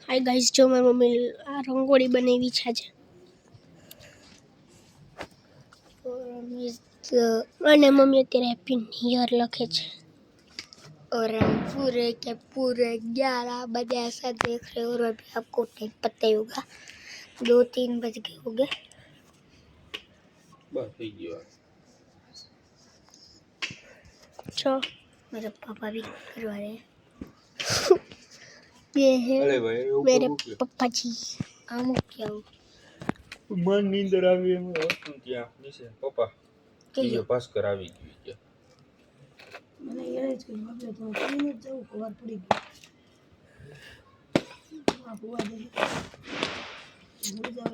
Hi guys, જો મારી mummy આ રંગોળી બનાવી છે આજે. અને મમ્મી અત્યારે હેપી ન્યू ईयर લખે છે. और हम पूरे के पूरे 11 बजे ऐसा देख रहे हो और अभी आपको नहीं पता ही होगा 2-3 बज गए होंगे. बस થઈ ગયો. चलो मेरे पापा भी करवा रहे हैं. ये है मेरे पापा जी. आम क्या हो મન નીંદર આવી એમ હતું ત્યાં નીચે પપ્પા બીજો પાસ કરાવી ગયો છે. મને એને જ કહ્યું આપણે તો કઈને જ જવું ખબર પડી ગઈ આ હોવા દે હું જાવ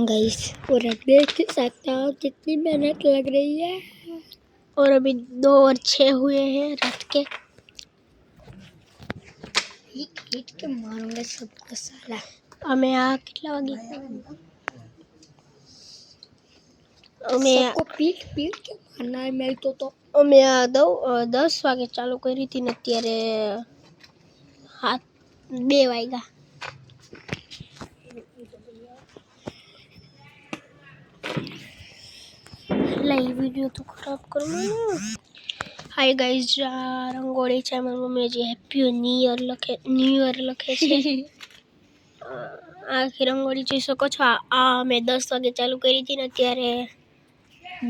गाइस और आप देख सकते हो कितनी मेहनत लग रही है. और अभी 2 और 6 हुए हैं रात के. हिट के मारूंगा सबको साला. हमें आ कितना वागे हमें सबको पीट के मारना है. मैं तो हमें आ 10 वागे चालू करी थी ने અત્યારે 2 વાગ્યા. लाइव वीडियो तो खराब करो. हाय गाइस, रंगोળી છે મારી મમ્મી જે હેપી ન્યू ईयर લખે છે. આખી રંગોળી જોઈ શકો છો. આ મેં 10 વાગે ચાલू કરી थी ને અત્યારે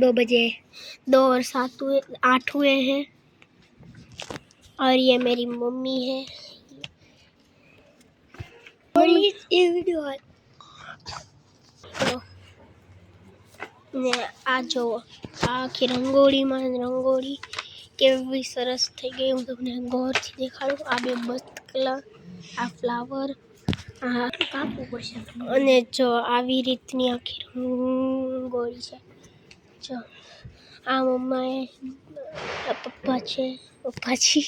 2 बजे 2 और 7 हुए 8 हुए हैं. और ये मेरी मम्मी है. और ये वीडियो ने आ जो आखी रंगोળી કેવી સરસ થઈ ગઈ. હું તમને ગૌરથી દેખાડું. આ બે બતકલા, આ ફ્લાવર, આ કાપવું પડશે. અને જો આવી રીતની આખી રંગોળી છે. જો આ મમ્માએ, આ પપ્પા છે, પપ્પાજી